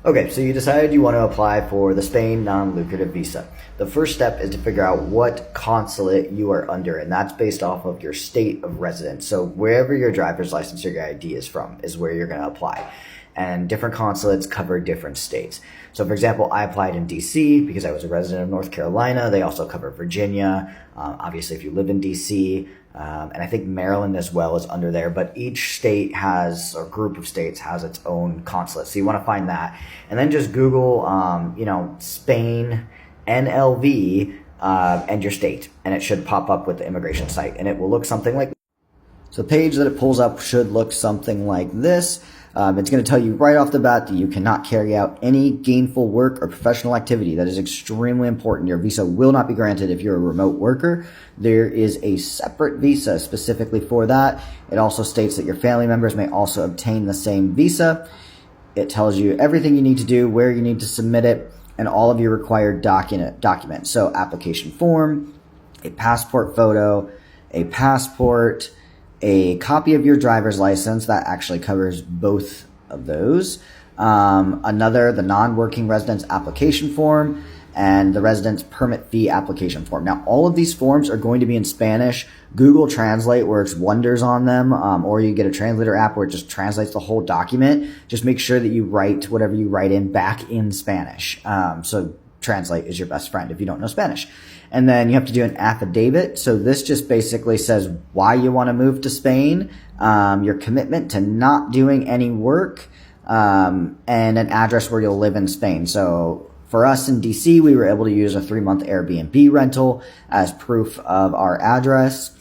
Okay, so you decided you want to apply for the Spain non-lucrative visa. The first step is to figure out what consulate you are under, and that's based off of your state of residence. So wherever your driver's license or your ID is from is where you're going to apply. And different consulates cover different states. So for example, I applied in DC because I was a resident of North Carolina. They also cover Virginia. Obviously, if you live in DC, and I think Maryland as well is under there, but each state has, or group of states has its own consulate. So you want to find that. And then just Google, Spain NLV, and your state. And it should pop up with the immigration site. And it will look something like this. So the page that it pulls up should look something like this. It's going to tell you right off the bat that you cannot carry out any gainful work or professional activity. That is extremely important. Your visa will not be granted if you're a remote worker. There is a separate visa specifically for that. It also states that your family members may also obtain the same visa. It tells you everything you need to do, where you need to submit it, and all of your required documents. So application form, a passport photo, a passport, a copy of your driver's license that actually covers both of those, the non-working residence application form, and the residence permit fee application form. Now, all of these forms are going to be in Spanish. Google Translate works wonders on them, or you get a translator app where it just translates the whole document. Just make sure that you write whatever you write in back in Spanish. So Translate is your best friend if you don't know Spanish. And then you have to do an affidavit. So this just basically says why you want to move to Spain, your commitment to not doing any work, and an address where you'll live in Spain. So for us in DC, we were able to use a 3-month Airbnb rental as proof of our address.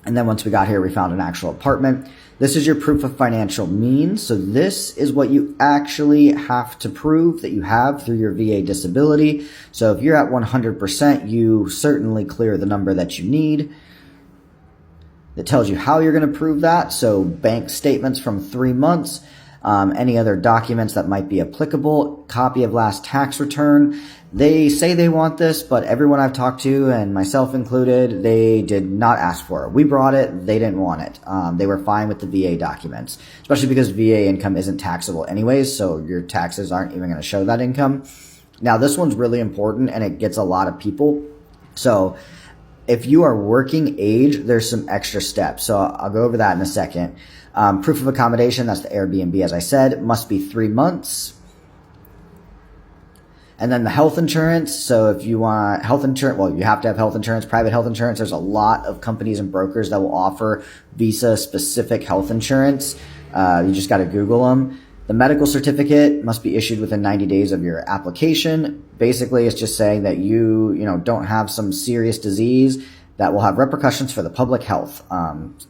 And then once we got here, we found an actual apartment. This is your proof of financial means. So this is what you actually have to prove that you have through your VA disability. So if you're at 100%, you certainly clear the number that you need. It tells you how you're going to prove that. So bank statements from 3 months, any other documents that might be applicable, copy of last tax return. They say they want this, but everyone I've talked to, and myself included, they did not ask for it. We brought it. They didn't want it. They were fine with the VA documents, especially because VA income isn't taxable anyways, so your taxes aren't even going to show that income. Now, this one's really important, and it gets a lot of people. So if you are working age, there's some extra steps. So I'll go over that in a second. Proof of accommodation, that's the Airbnb, as I said, must be 3 months. And then the health insurance. So if you want health insurance, well, you have to have health insurance, private health insurance. There's a lot of companies and brokers that will offer visa-specific health insurance. You just got to Google them. The medical certificate must be issued within 90 days of your application. Basically, it's just saying that you don't have some serious disease that will have repercussions for the public health.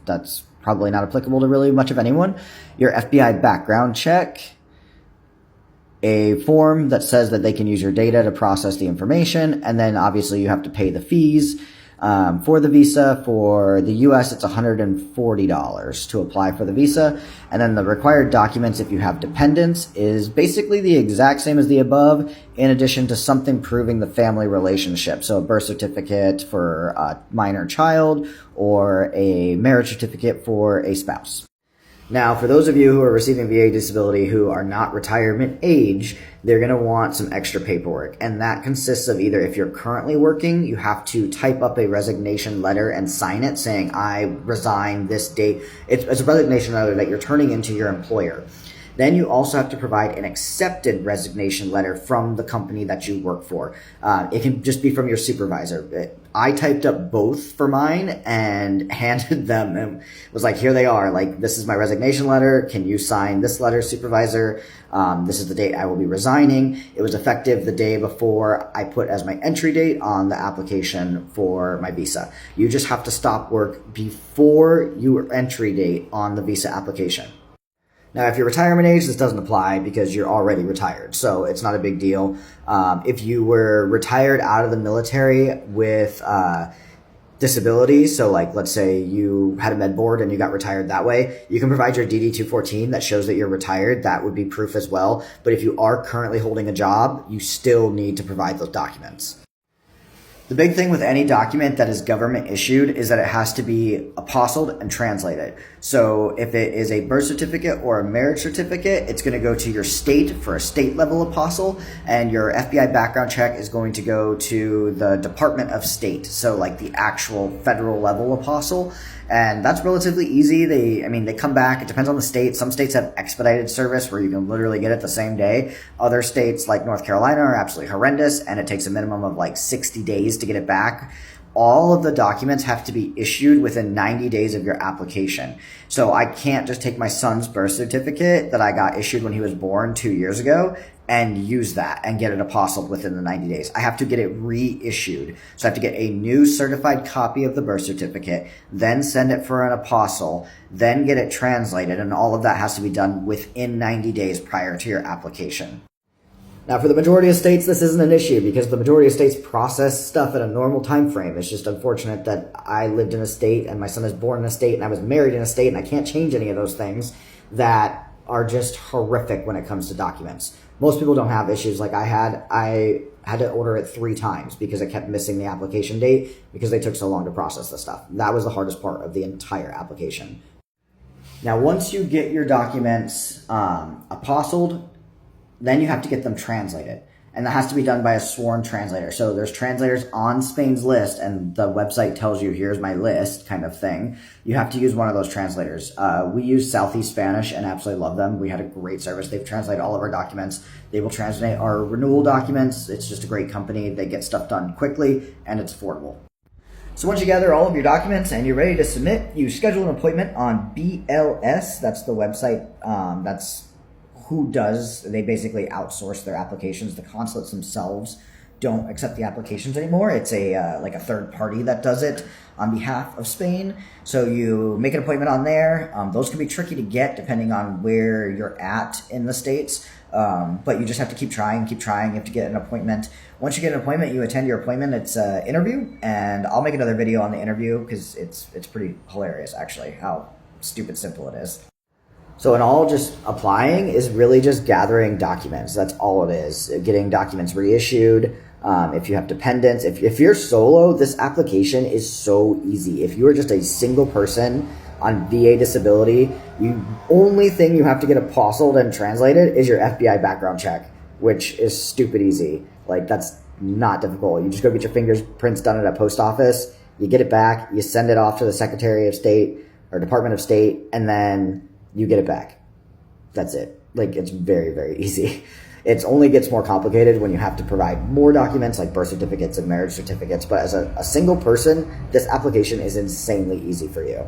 That's probably not applicable to really much of anyone. Your FBI background check, a form that says that they can use your data to process the information, and then obviously you have to pay the fees. For the visa, for the US, it's $140 to apply for the visa. And then the required documents, if you have dependents, is basically the exact same as the above, in addition to something proving the family relationship. So a birth certificate for a minor child or a marriage certificate for a spouse. Now, for those of you who are receiving VA disability who are not retirement age, they're going to want some extra paperwork. And that consists of either, if you're currently working, you have to type up a resignation letter and sign it saying, I resign this date. It's a resignation letter that you're turning into your employer. Then you also have to provide an accepted resignation letter from the company that you work for. It can just be from your supervisor. I typed up both for mine and handed them and was like, here they are. Like, this is my resignation letter. Can you sign this letter, supervisor? This is the date I will be resigning. It was effective the day before I put as my entry date on the application for my visa. You just have to stop work before your entry date on the visa application. Now, if you're retirement age, this doesn't apply because you're already retired, so it's not a big deal. If you were retired out of the military with disability, so like let's say you had a med board and you got retired that way, you can provide your DD-214 that shows that you're retired. That would be proof as well. But if you are currently holding a job, you still need to provide those documents. The big thing with any document that is government issued is that it has to be apostilled and translated. So if it is a birth certificate or a marriage certificate, it's going to go to your state for a state level apostle, and your FBI background check is going to go to the Department of State. So like the actual federal level apostle. And that's relatively easy. They come back. It depends on the state. Some states have expedited service where you can literally get it the same day. Other states like North Carolina are absolutely horrendous, and it takes a minimum of like 60 days to get it back. All of the documents have to be issued within 90 days of your application. So I can't just take my son's birth certificate that I got issued when he was born 2 years ago and use that and get it apostilled within the 90 days. I have to get it reissued. So I have to get a new certified copy of the birth certificate, then send it for an apostle, then get it translated, and all of that has to be done within 90 days prior to your application. Now, for the majority of states, this isn't an issue because the majority of states process stuff at a normal time frame. It's just unfortunate that I lived in a state and my son is born in a state and I was married in a state and I can't change any of those things that are just horrific when it comes to documents. Most people don't have issues like I had. I had to order it 3 times because I kept missing the application date because they took so long to process the stuff. That was the hardest part of the entire application. Now, once you get your documents apostilled, then you have to get them translated. And that has to be done by a sworn translator. So there's translators on Spain's list, and the website tells you, here's my list kind of thing. You have to use one of those translators. We use Southeast Spanish and absolutely love them. We had a great service. They've translated all of our documents. They will translate our renewal documents. It's just a great company. They get stuff done quickly, and it's affordable. So once you gather all of your documents and you're ready to submit, you schedule an appointment on BLS. That's the website. They basically outsource their applications. The consulates themselves don't accept the applications anymore. It's like a third party that does it on behalf of Spain. So you make an appointment on there. Those can be tricky to get depending on where you're at in the States. But you just have to keep trying. You have to get an appointment. Once you get an appointment, you attend your appointment. It's an interview, and I'll make another video on the interview because it's pretty hilarious actually how stupid simple it is. So in all, just applying is really just gathering documents. That's all it is. Getting documents reissued. If you have dependents, if you're solo, this application is so easy. If you are just a single person on VA disability, the only thing you have to get apostilled and translated is your FBI background check, which is stupid easy. Like, that's not difficult. You just go get your fingerprints done at a post office, you get it back, you send it off to the Secretary of State or Department of State, and then you get it back. That's it. Like, it's very, very easy. It only gets more complicated when you have to provide more documents like birth certificates and marriage certificates. But as a single person, this application is insanely easy for you.